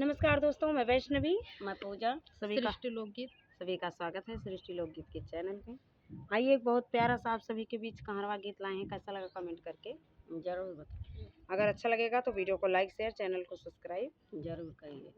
नमस्कार दोस्तों, मैं वैष्णवी। मैं पूजा। सृष्टि लोकगीत। सभी का स्वागत है सृष्टि लोकगीत के चैनल पे। आइए, एक बहुत प्यारा सा आप सभी के बीच कहारवा गीत लाए हैं। कैसा लगा कमेंट करके जरूर बताइए। अगर अच्छा लगेगा तो वीडियो को लाइक शेयर, चैनल को सब्सक्राइब जरूर करिए।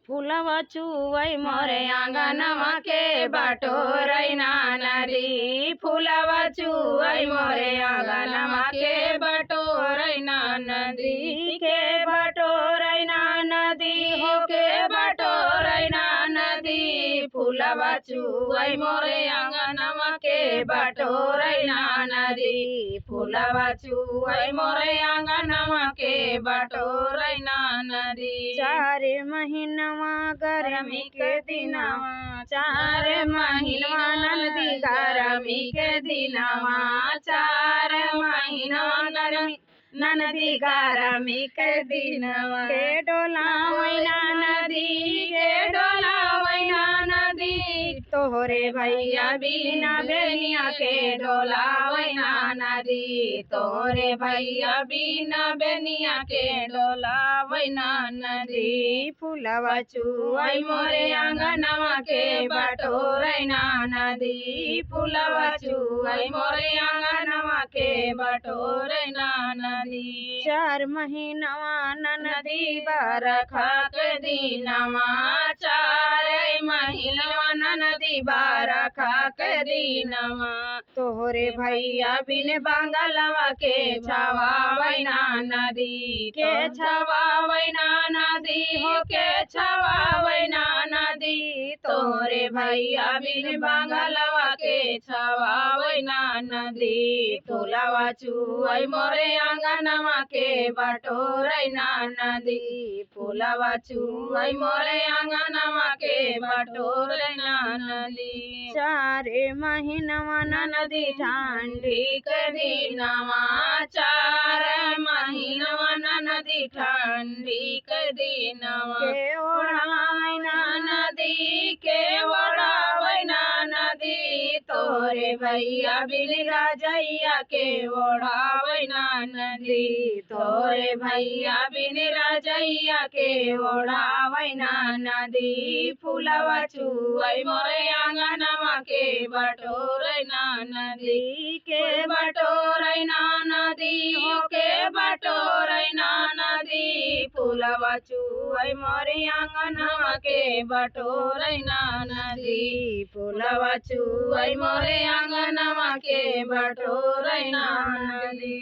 फूलवा चुवई मोरे आंगनवा के बटोरई नदी, फूलवा चुवई मोरे आंगनवा के बटोरई नदी, के बटोरई नदी हो के बटोरई नदी, फूलवा चुवई मोरे आंगनवा के बटोरई नदी, फूलवा चुवई मोरे आंगनवा के बटोरई नदी। चार महीनवा गर्मी के दिनवा, चार महीनवा नदी गर्मी के दिनवा, चार महीना गर्मी नदी गर्मी के दिनवा, के डोला वैना नदी, के डोला वैना नदी, तोहरे भैया बिना बेनिया के डोला वैना नदी, तोहरे भैया बिना बेनिया के डोला वैना नदी, फूलवा चुवई मोरे आंगनवा के बटोरई नदी, फूलवा चुवई मोरे आंगनवा के बटोरई नदी। चार महीनवा नदी बरखा के दिनवा, चार महीनवा नदी बरखा के दिनवा, तोहरे भैया बिन बांगलवा के छवावई नदी, के छवावई नदी हो के छवावई नदी, तोहरे भैया बिन बांगलवा के छवावई नदी, फूलवा चुवई मोरे आंगनवा के बटोरई नदी, फूलवा चुवई मोरे आंगनवा के बटोरई नदी। चार महीनवा नदी ठंडी के दिनवा, चार महीनवा नदी ठंडी के दिनवा, के ओढ़ावई नदी, के ओढ़ावई नदी, तोहरे भैया बिन राजैया के ओढ़ावई नदी, तोहरे भैया बिन राजैया के ओढ़ावई नदी, फूलवा चुवई मोरे आंगनवा के बटोरई नदी, के बटोरई नदी हो के बटोरई नदी, फूलवा चुवई मोरे आंगनवा के बटोरई नदी, फूलवा चुवई मोरे आंगनवा के बटोरई नदी।